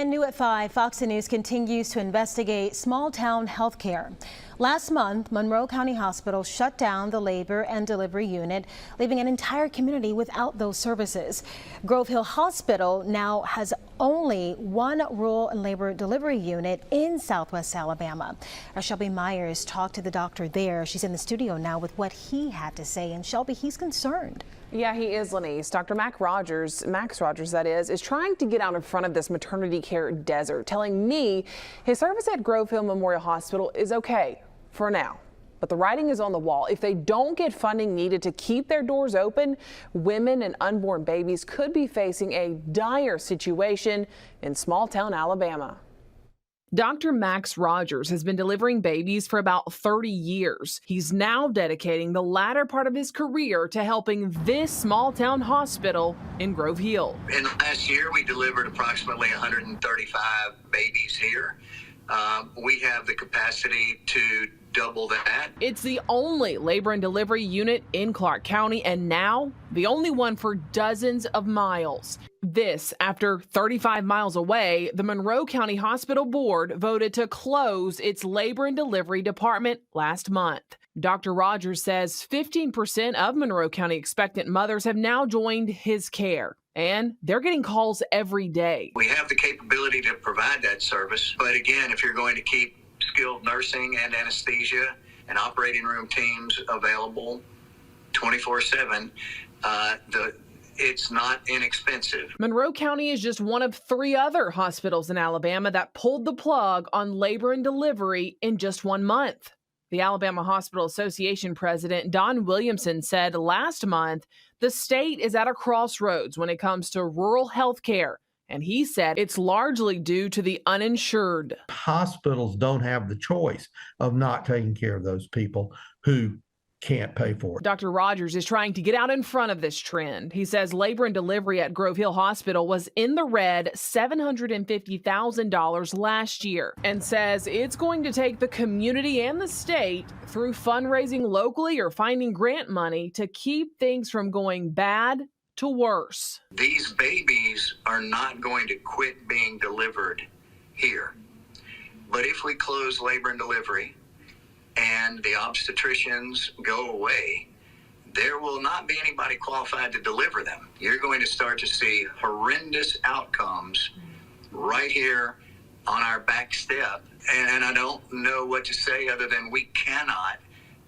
And new at 5, Fox News continues to investigate small-town health care. Last month, Monroe County Hospital shut down the labor and delivery unit, leaving an entire community without those services. Grove Hill Hospital now has only one rural and labor delivery unit in Southwest Alabama. Our Shelby Myers talked to the doctor there. She's in the studio now with what he had to say. And Shelby, he's concerned. Yeah, he is, Lenise. Dr. Max Rogers, that is trying to get out in front of this maternity care desert, telling me his service at Grove Hill Memorial Hospital is okay for now. But the writing is on the wall. If they don't get funding needed to keep their doors open, women and unborn babies could be facing a dire situation in small-town Alabama. Dr. Max Rogers has been delivering babies for about 30 years. He's now dedicating the latter part of his career to helping this small-town hospital in Grove Hill. In the last year, we delivered approximately 135 babies here. We have the capacity to double that. It's the only labor and delivery unit in Clark County, and now the only one for dozens of miles. This after 35 miles away, the Monroe County Hospital Board voted to close its labor and delivery department last month. Dr. Rogers says 15% of Monroe County expectant mothers have now joined his care, and they're getting calls every day. We have the capability to provide that service, but again, if you're going to keep skilled nursing and anesthesia and operating room teams available 24/7, it's not inexpensive. Monroe County is just one of 3 other hospitals in Alabama that pulled the plug on labor and delivery in just 1 month. The Alabama Hospital Association president, Don Williamson, said last month the state is at a crossroads when it comes to rural health care. And he said it's largely due to the uninsured. Hospitals don't have the choice of not taking care of those people who can't pay for it. Dr. Rogers is trying to get out in front of this trend. He says labor and delivery at Grove Hill Hospital was in the red $750,000 last year, and says it's going to take the community and the state through fundraising locally or finding grant money to keep things from going bad to worse. These babies are not going to quit being delivered here. But if we close labor and delivery and the obstetricians go away, there will not be anybody qualified to deliver them. You're going to start to see horrendous outcomes right here on our back step. And I don't know what to say other than we cannot,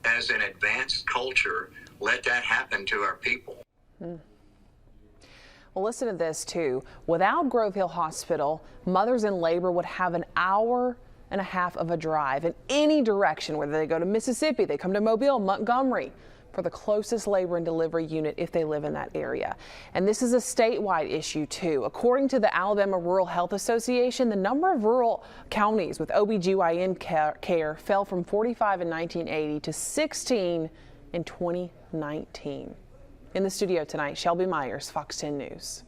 as an advanced culture, let that happen to our people. Well, listen to this, too. Without Grove Hill Hospital, mothers in labor would have an hour and a half of a drive in any direction, whether they go to Mississippi, they come to Mobile, Montgomery, for the closest labor and delivery unit if they live in that area. And this is a statewide issue, too. According to the Alabama Rural Health Association, the number of rural counties with OBGYN care fell from 45 in 1980 to 16 in 2019. In the studio tonight, Shelby Myers, Fox 10 News.